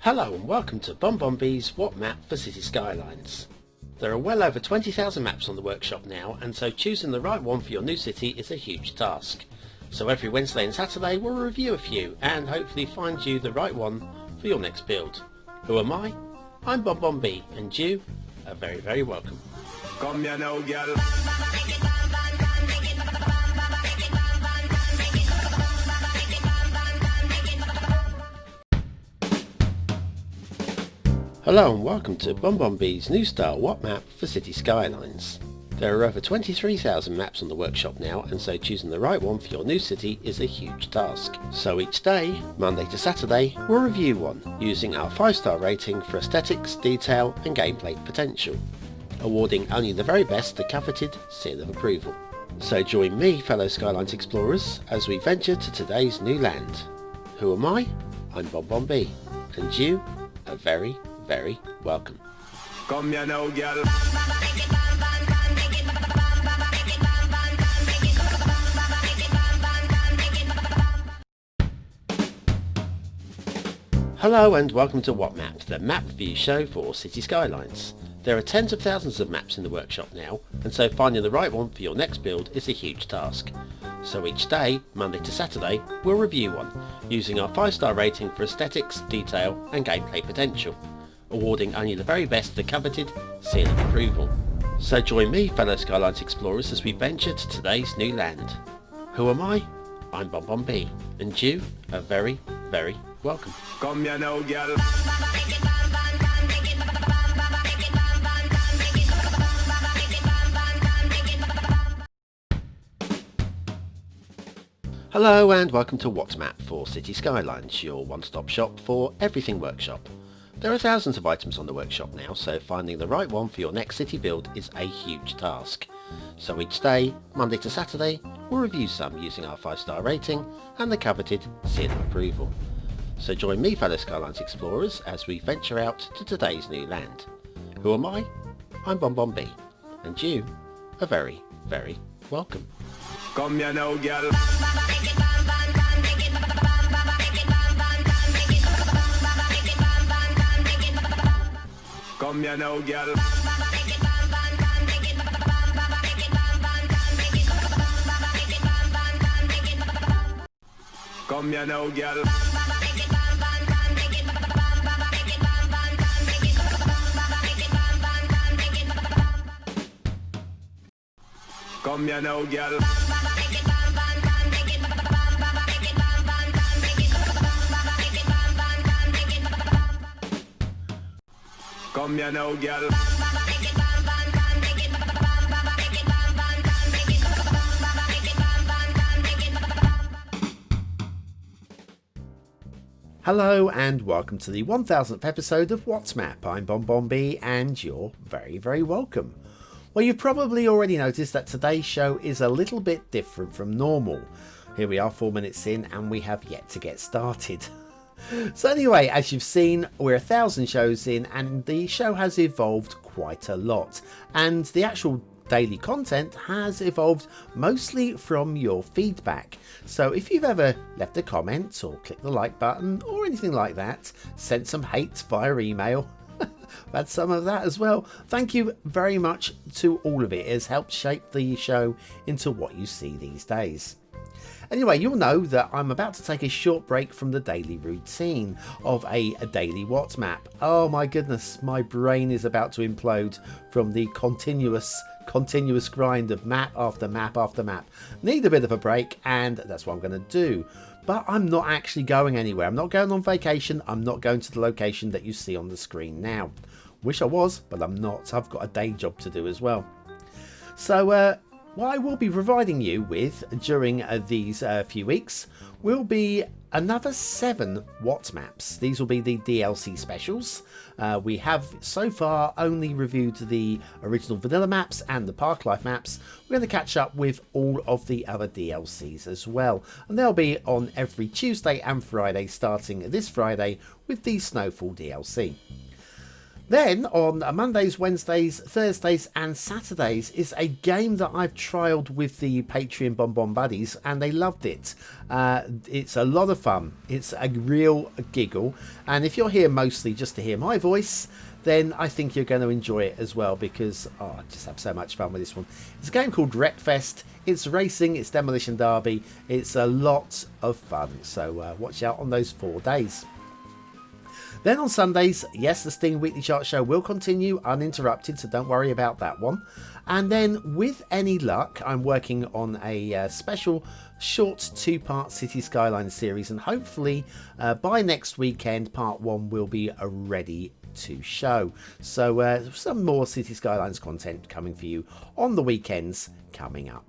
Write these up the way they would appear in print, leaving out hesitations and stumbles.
Hello and welcome to BonBonB's What Map for Cities Skylines. There are well over 20,000 maps on the workshop now, and so choosing the right one for your new city is a huge task. So every Wednesday and Saturday we'll review a few and hopefully find you the right one for your next build. Who am I? I'm BonBonB, and you are very, very welcome. Come here now, girl. Hello and welcome to BonBonB's new style What Map for Cities Skylines. There are over 23,000 maps on the workshop now, and so choosing the right one for your new city is a huge task. So each day, Monday to Saturday, we'll review one, using our 5-star rating for aesthetics, detail and gameplay potential, awarding only the very best the coveted seal of approval. So join me, fellow Skylines explorers, as we venture to today's new land. Who am I? I'm BonBonB, and you are very, very welcome. Come here now, girl. Hello and welcome to What Map, the map review show for Cities Skylines. There are tens of thousands of maps in the workshop now, and so finding the right one for your next build is a huge task. So each day, Monday to Saturday, we'll review one, using our 5-star rating for aesthetics, detail and gameplay potential, awarding only the very best the coveted seal of approval. So join me, fellow Skylines explorers, as we venture to today's new land. Who am I? I'm BonBonB, and you are very, very welcome. Come here now, girl. Hello and welcome to What Map for Cities Skylines, your one-stop shop for everything workshop. There are thousands of items on the workshop now, so finding the right one for your next city build is a huge task. So each day, Monday to Saturday, we'll review some using our 5-star rating and the coveted seal of approval. So join me, fellow Skylines explorers, as we venture out to today's new land. Who am I? I'm BonBonB, and you are very, very welcome. Come here now, girl. Come here now, girl. Come here now, girl. Come here now, girl. Come here now, girl. Hello and welcome to the 1000th episode of What Map. I'm BonBonB and you're very, very welcome. Well, you've probably already noticed that today's show is a little bit different from normal. Here we are 4 minutes in and we have yet to get started. So anyway, as you've seen, we're 1,000 shows in and the show has evolved quite a lot. And the actual daily content has evolved mostly from your feedback. So if you've ever left a comment or clicked the like button or anything like that, sent some hate via email, I've had some of that as well. Thank you very much to all of it. It has helped shape the show into what you see these days. Anyway, you'll know that I'm about to take a short break from the daily routine of a daily What Map. Oh my goodness, my brain is about to implode from the continuous grind of map after map after map. Need a bit of a break, and that's what I'm going to do. But I'm not actually going anywhere. I'm not going on vacation. I'm not going to the location that you see on the screen now. Wish I was, but I'm not. I've got a day job to do as well. So what I will be providing you with during these few weeks will be another 7 What Maps. These will be the DLC specials. We have so far only reviewed the original vanilla maps and the Park Life maps. We're going to catch up with all of the other DLCs as well. And they'll be on every Tuesday and Friday, starting this Friday with the Snowfall DLC. Then on Mondays, Wednesdays, Thursdays and Saturdays is a game that I've trialled with the Patreon BonBonB buddies and they loved it. It's a lot of fun. It's a real giggle. And if you're here mostly just to hear my voice, then I think you're going to enjoy it as well because I just have so much fun with this one. It's a game called Wreckfest. It's racing, it's Demolition Derby. It's a lot of fun. So watch out on those 4 days. Then on Sundays, yes, the Steam Weekly Chart Show will continue uninterrupted, so don't worry about that one. And then, with any luck, I'm working on a special short 2-part Cities Skylines series, and hopefully by next weekend, part 1 will be ready to show. So some more Cities Skylines content coming for you on the weekends coming up.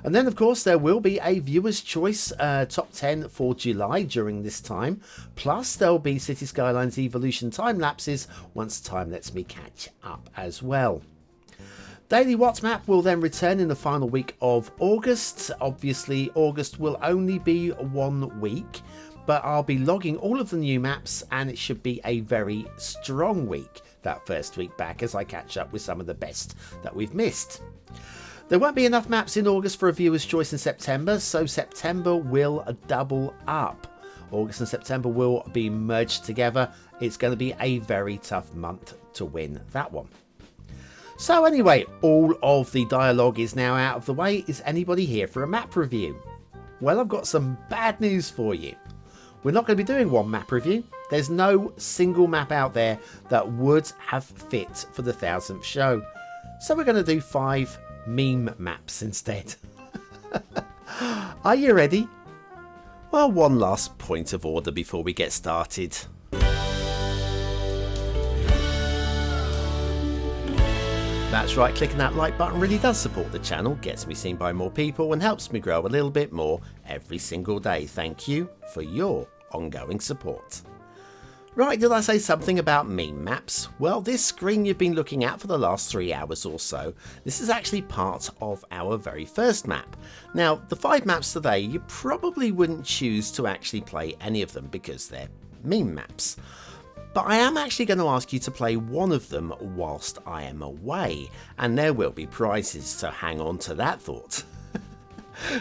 And then, of course, there will be a Viewer's Choice Top 10 for July during this time. Plus, there'll be Cities Skylines Evolution time lapses once time lets me catch up as well. Daily WhatsMap will then return in the final week of August. Obviously, August will only be 1 week, but I'll be logging all of the new maps and it should be a very strong week that first week back as I catch up with some of the best that we've missed. There won't be enough maps in August for a Viewer's Choice in September, so September will double up. August and September will be merged together. It's going to be a very tough month to win that one. So anyway, all of the dialogue is now out of the way. Is anybody here for a map review? Well, I've got some bad news for you. We're not going to be doing one map review. There's no single map out there that would have fit for the 1000th show. So we're going to do 5 meme maps instead. Are you ready? Well, one last point of order before we get started. That's right, clicking that like button really does support the channel, gets me seen by more people and helps me grow a little bit more every single day. Thank you for your ongoing support. Right, did I say something about meme maps? Well, this screen you've been looking at for the last 3 hours or so, this is actually part of our very first map. Now, the 5 maps today, you probably wouldn't choose to actually play any of them because they're meme maps. But I am actually going to ask you to play one of them whilst I am away, and there will be prizes, so hang on to that thought.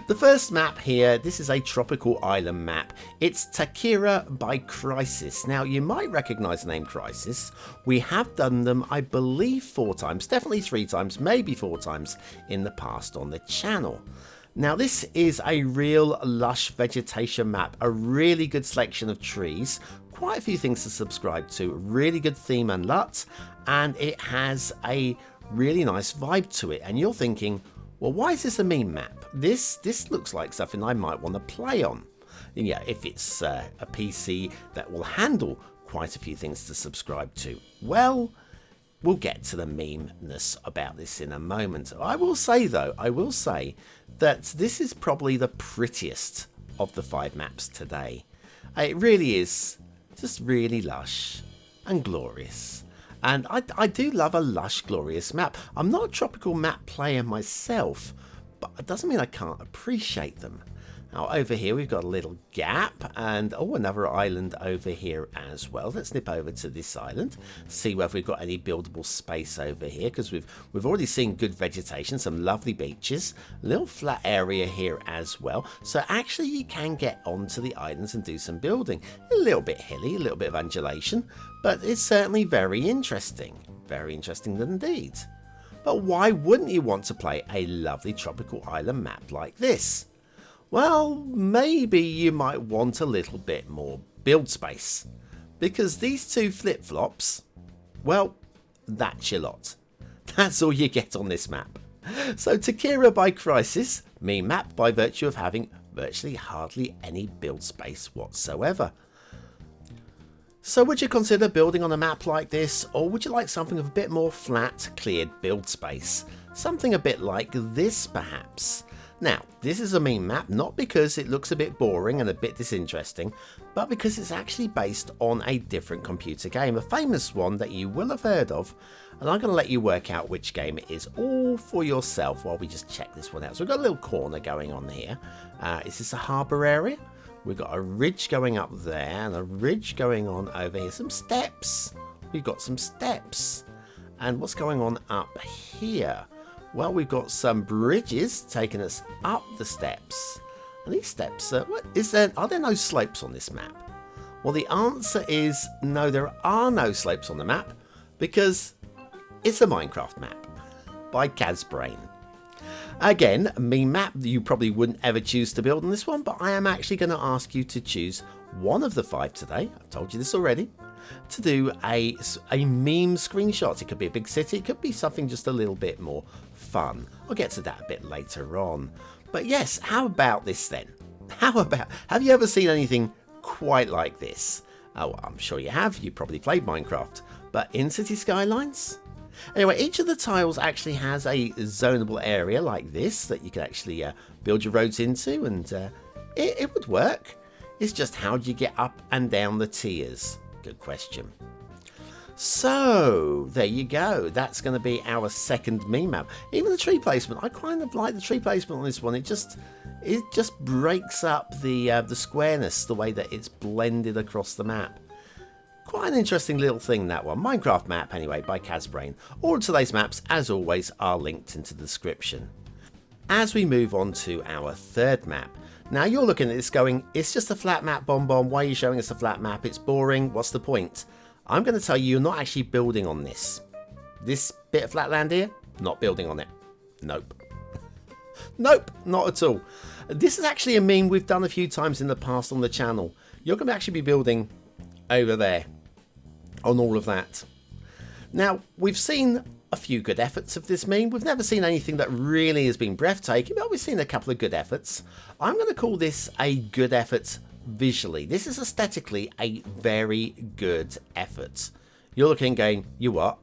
The first map here, this is a tropical island map. It's Takira by Crisis. Now, you might recognise the name Crisis. We have done them, I believe, 4 times, definitely 3 times, maybe 4 times in the past on the channel. Now, this is a real lush vegetation map, a really good selection of trees, quite a few things to subscribe to, really good theme and LUT, and it has a really nice vibe to it. And you're thinking, well, why is this a meme map? This looks like something I might want to play on. Yeah, if it's a PC that will handle quite a few things to subscribe to. Well, we'll get to the meme-ness about this in a moment. I will say, though, that this is probably the prettiest of the 5 maps today. It really is just really lush and glorious. And I do love a lush, glorious map. I'm not a tropical map player myself, but it doesn't mean I can't appreciate them. Now, over here we've got a little gap and another island over here as well. Let's nip over to this island, see whether we've got any buildable space over here, because we've already seen good vegetation, some lovely beaches, a little flat area here as well. So actually you can get onto the islands and do some building. A little bit hilly, a little bit of undulation, but it's certainly very interesting indeed. But why wouldn't you want to play a lovely tropical island map like this? Well, maybe you might want a little bit more build space, because these 2 flip-flops, well, that's your lot. That's all you get on this map. So Takira by Crisis, meme map by virtue of having virtually hardly any build space whatsoever. So would you consider building on a map like this, or would you like something with a bit more flat, cleared build space? Something a bit like this, perhaps. Now, this is a meme map, not because it looks a bit boring and a bit disinteresting, but because it's actually based on a different computer game, a famous one that you will have heard of, and I'm going to let you work out which game it is all for yourself while we just check this one out. So we've got a little corner going on here. Is this a harbour area? We've got a ridge going up there and a ridge going on over here. Some steps we've got some steps. And what's going on up here? Well, we've got some bridges taking us up the steps. And these steps, are there no slopes on this map? Well, the answer is no, there are no slopes on the map because it's a Minecraft map by kazbrain. Again, me map you probably wouldn't ever choose to build on this one, but I am actually going to ask you to choose one of the 5 today. I've told you this already. To do a meme screenshot. It could be a big city, it could be something just a little bit more fun. I'll get to that a bit later on. But yes, how about this then? Have you ever seen anything quite like this? Oh, I'm sure you have. You probably played Minecraft, but in Cities Skylines? Anyway, each of the tiles actually has a zonable area like this that you can actually build your roads into, and it would work. It's just how do you get up and down the tiers? Good question. So there you go. That's going to be our second meme map. Even the tree placement, I kind of like the tree placement on this one. It just breaks up the squareness, the way that it's blended across the map. Quite an interesting little thing, that one. Minecraft map, anyway, by kazbrain. All of today's maps, as always, are linked into the description. As we move on to our third map. Now, you're looking at this going, it's just a flat map, BonBonB. Why are you showing us a flat map? It's boring. What's the point? I'm going to tell you, you're not actually building on this. This bit of flat land here, not building on it. Nope. Nope, not at all. This is actually a meme we've done a few times in the past on the channel. You're going to actually be building over there on all of that. Now, we've seen a few good efforts of this meme. We've never seen anything that really has been breathtaking, but we've seen a couple of good efforts. I'm going to call this a good effort visually. This is aesthetically a very good effort. You're looking going, you what?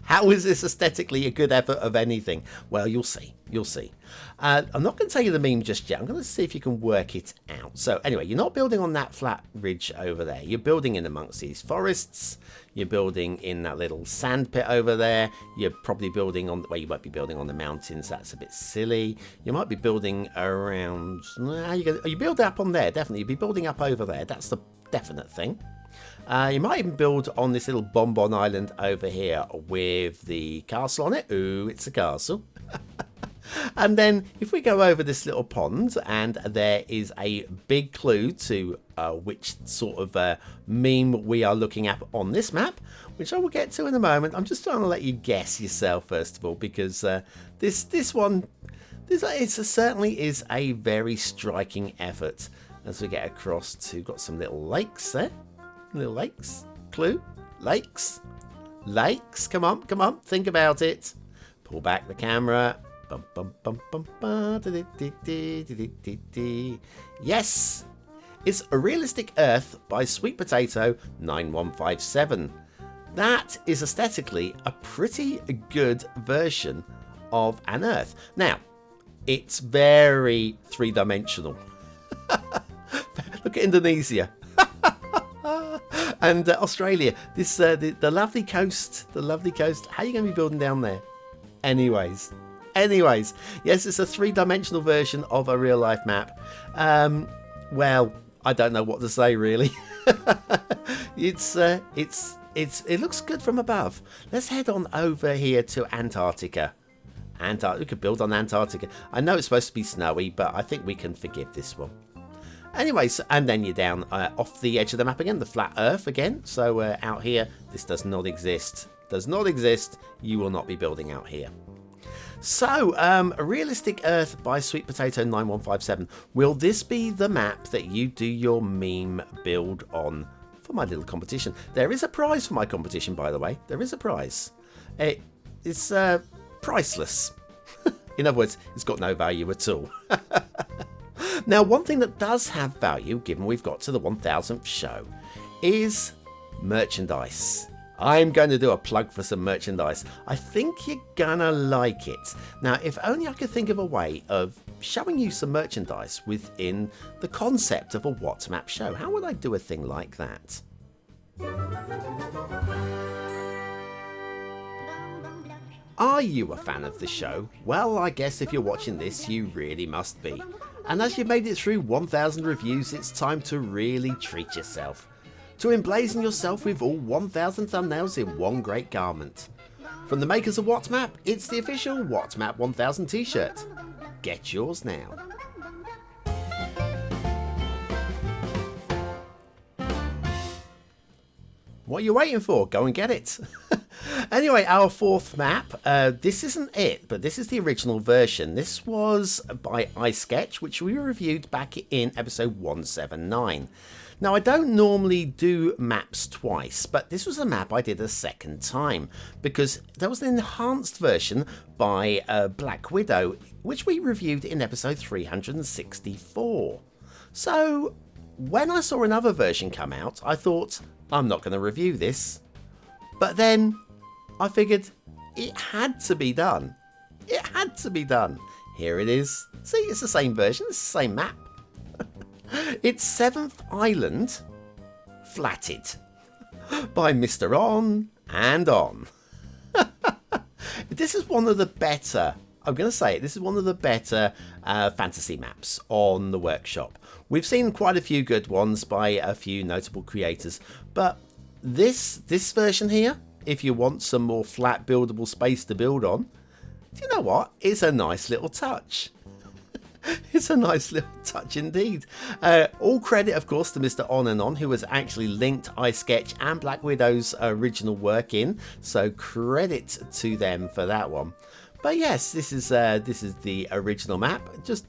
How is this aesthetically a good effort of anything? Well, you'll see. You'll see. I'm not going to tell you the meme just yet. I'm going to see if you can work it out. So anyway, you're not building on that flat ridge over there. You're building in amongst these forests. You're building in that little sand pit over there. You're probably building on, well, you won't be building on the mountains. That's a bit silly. You might be building around, you build up on there, definitely. You'll be building up over there. That's the definite thing. You might even build on this little BonBonB island over here with the castle on it. Ooh, it's a castle. And then if we go over this little pond, and there is a big clue to which sort of meme we are looking at on this map, which I will get to in a moment. I'm just trying to let you guess yourself first of all, because this certainly is a very striking effort. As we get across to, got some little lakes there. Little lakes. Clue. Lakes. Lakes. Come on, come on. Think about it. Pull back the camera. Bum, bum, bum, bum, bum. Yes. It's A Realistic Earth by Sweet Potato 9157. That is aesthetically a pretty good version of an Earth. Now, it's very three-dimensional. Look at Indonesia. And Australia, this the lovely coast, How are you going to be building down there? Anyways, yes, it's a three-dimensional version of a real-life map. Well, I don't know what to say really. It looks good from above. Let's head on over here to Antarctica. We could build on Antarctica. I know it's supposed to be snowy, but I think we can forgive this one. Anyways, and then you're down off the edge of the map again, the flat earth again. So out here, this does not exist. Does not exist. You will not be building out here. So, A Realistic Earth by Sweet Potato 9157. Will this be the map that you do your meme build on for my little competition? There is a prize for my competition, by the way. There is a prize. It's priceless. In other words, it's got no value at all. Now, one thing that does have value, given we've got to the 1000th show, is merchandise. I'm going to do a plug for some merchandise. I think you're gonna like it. Now, if only I could think of a way of showing you some merchandise within the concept of a What Map show. How would I do a thing like that? Are you a fan of the show? Well, I guess if you're watching this, you really must be. And as you've made it through 1000 reviews, it's time to really treat yourself. to emblazon yourself with all 1000 thumbnails in one great garment. From the makers of WhatsMap, it's the official WhatsMap 1000 t-shirt. Get yours now. What are you waiting for? Go and get it. Anyway, our fourth map, this isn't it, but this is the original version. This was by iSketch, which we reviewed back in episode 179. Now, I don't normally do maps twice, but this was a map I did a second time, because there was an enhanced version by Black Widow, which we reviewed in episode 364. So, when I saw another version come out, I thought, I'm not going to review this. But then I figured it had to be done. It had to be done. Here it is. See, it's the same version. It's the same map. It's 7th Island Flatted by Mr. On and On. This is one of the better, I'm going to say it, this is one of the better fantasy maps on the workshop. We've seen quite a few good ones by a few notable creators, but this version here, if you want some more flat buildable space to build on, do you know what? It's a nice little touch. It's a nice little touch indeed. All credit, of course, to Mr. On and On, who has actually linked iSketch and Black Widow's original work in. So credit to them for that one. But yes, this is the original map, just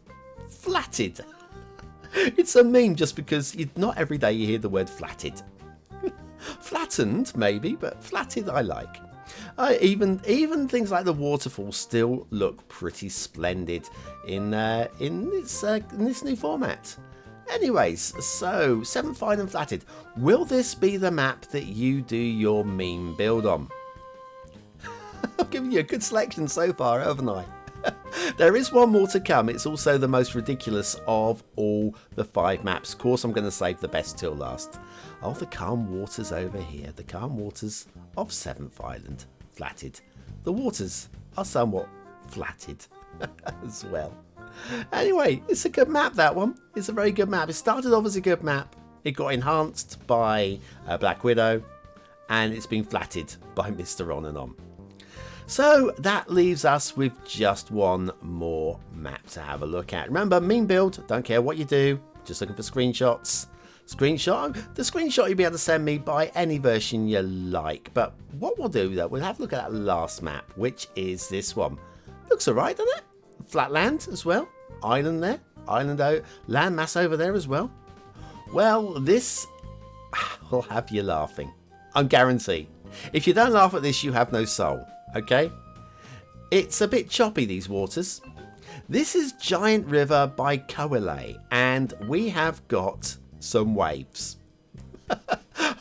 flatted. It's a meme just because not every day you hear the word flatted. Flattened, maybe, but flatted I like. Even things like the waterfalls still look pretty splendid in this new format. Anyways, so 7th Island Flatted. Will this be the map that you do your meme build on? I've given you a good selection so far, haven't I? There is one more to come. It's also the most ridiculous of all the 5 maps. Of course, I'm going to save the best till last. Oh, the calm waters over here. The calm waters of 7th Island Flatted. The waters are somewhat flatted as well. Anyway, it's a good map, that one. It's a very good map. It started off as a good map. It got enhanced by Black Widow. And it's been flatted by Mr. On and On. So that leaves us with just one more map to have a look at. Remember, meme build, don't care what you do, just looking for screenshots. The screenshot you'll be able to send me by any version you like. But what we'll do though, we'll have a look at that last map, which is this one. Looks alright, doesn't it? Flat land as well. Island there. Land mass over there as well. Well, this will have you laughing. I'm guaranteed. If you don't laugh at this, you have no soul. Okay, it's a bit choppy, these waters. This is Giant River by Kohelet, and we have got some waves.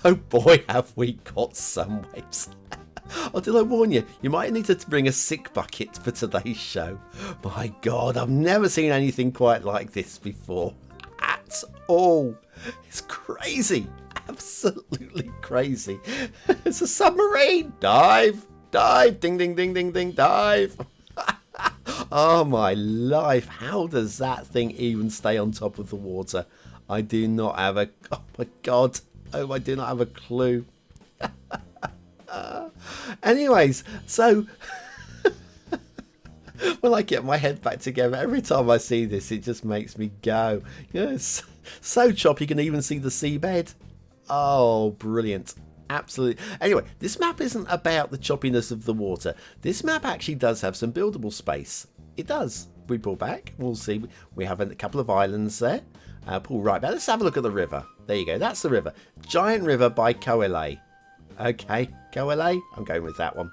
Oh boy, have we got some waves. Oh, did I warn you? You might need to bring a sick bucket for today's show. My God, I've never seen anything quite like this before. At all. It's crazy. Absolutely crazy. It's a submarine. Dive. Dive, ding, ding, ding, ding, ding, dive. Oh my life, how does that thing even stay on top of the water? I do not have a, oh my God, I do not have a clue. Anyways, so when I get my head back together, every time I see this, it just makes me go. Yes, so choppy, you can even see the seabed. Oh, brilliant. Absolutely. Anyway, this map isn't about the choppiness of the water. This map actually does have some buildable space. It does. We pull back. We'll see. We have a couple of islands there. Pull right back. Let's have a look at the river. There you go. That's the river. Giant River by Kohelet. Okay, Kohelet. I'm going with that one.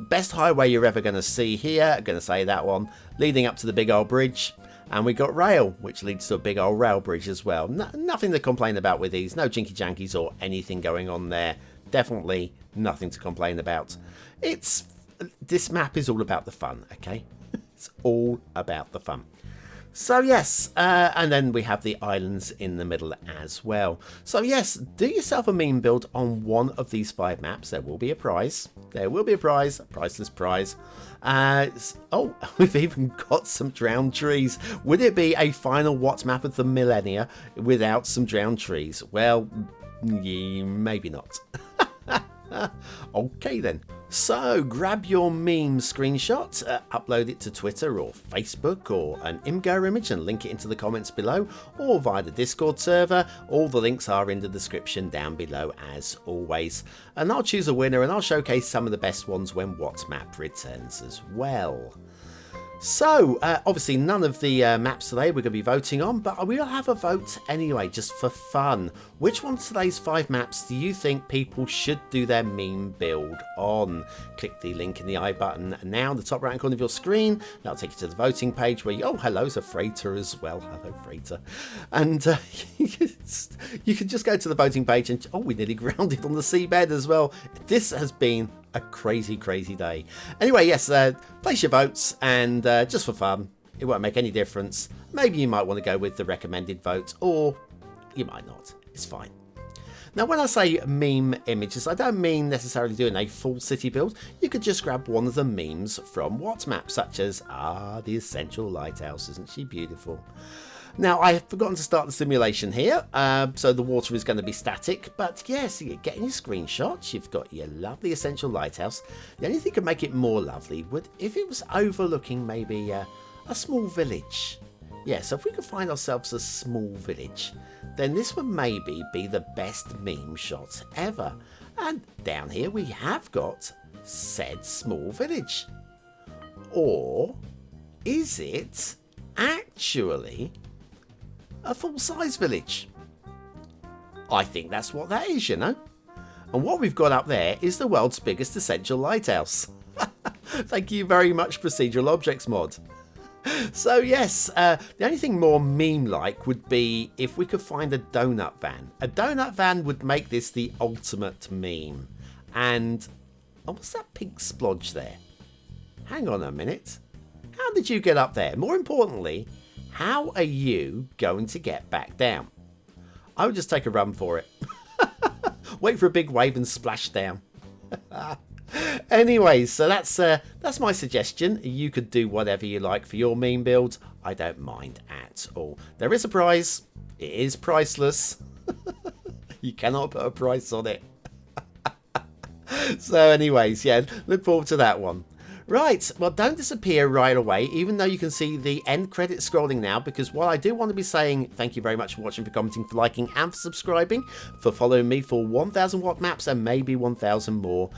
Best highway you're ever going to see here. I'm going to say that one. Leading up to the big old bridge. And we got rail, which leads to a big old rail bridge as well. Nothing to complain about with these. No jinky jankies or anything going on there. Definitely nothing to complain about. This map is all about the fun, okay? It's all about the fun. So yes, and then we have the islands in the middle as well. So yes, do yourself a meme build on one of these 5 maps. There will be a prize. There will be a prize, a priceless prize. Oh, we've even got some drowned trees. Would it be a final What map of the millennia without some drowned trees? Well, Maybe not. Okay then. So grab your meme screenshot, upload it to Twitter or Facebook or an Imgur image and link it into the comments below or via the Discord server. All the links are in the description down below as always. And I'll choose a winner and I'll showcase some of the best ones when WhatMap returns as well. So, obviously none of the maps today we're going to be voting on, but we will have a vote anyway, just for fun. Which one of today's 5 maps do you think people should do their meme build on? Click the link in the I button now in the top right hand corner of your screen. That'll take you to the voting page where you, oh, hello, there's a freighter as well. Hello, freighter. And you can just go to the voting page and, oh, we nearly grounded on the seabed as well. This has been a crazy day. Anyway, yes, place your votes and just for fun, it won't make any difference. Maybe you might want to go with the recommended vote or you might not. It's fine. Now when I say meme images, I don't mean necessarily doing a full city build. You could just grab one of the memes from WhatMap, such as the Essential Lighthouse. Isn't she beautiful? Now, I have forgotten to start the simulation here, so the water is going to be static. But yes, you're getting your screenshots. You've got your lovely Essential Lighthouse. The only thing that could make it more lovely would if it was overlooking maybe a small village. Yeah, so if we could find ourselves a small village, then this would maybe be the best meme shot ever. And down here we have got said small village. Or is it actually a full-size village? I think that's what that is, you know. And what we've got up there is the world's biggest Essential Lighthouse. Thank you very much, Procedural Objects mod. So yes, the only thing more meme-like would be if we could find a donut van. A donut van would make this the ultimate meme. And, oh, what's that pink splodge there? Hang on a minute. How did you get up there? More importantly, how are you going to get back down? I would just take a run for it. Wait for a big wave and splash down. Anyways, so that's my suggestion. You could do whatever you like for your meme build. I don't mind at all. There is a prize. It is priceless. You cannot put a price on it. So anyways, yeah, look forward to that one. Right, well, don't disappear right away, even though you can see the end credits scrolling now, because while I do want to be saying thank you very much for watching, for commenting, for liking, and for subscribing, for following me for 1000 watt maps and maybe 1000 more,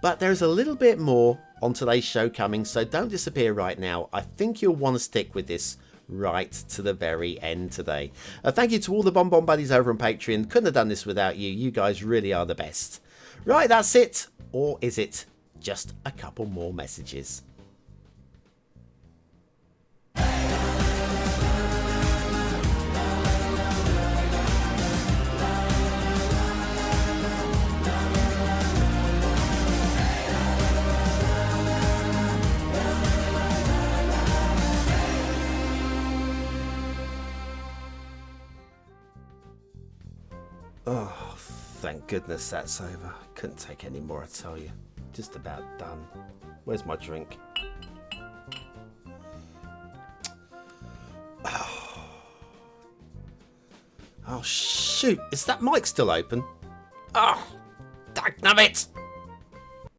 but there's a little bit more on today's show coming, so don't disappear right now. I think you'll want to stick with this right to the very end today. Thank you to all the BonBonB buddies over on Patreon. Couldn't have done this without you. You guys really are the best. Right, that's it. Or is it just a couple more messages? Oh, thank goodness that's over. Couldn't take any more, I tell you. Just about done. Where's my drink? Oh shoot, is that mic still open? Oh, damn it!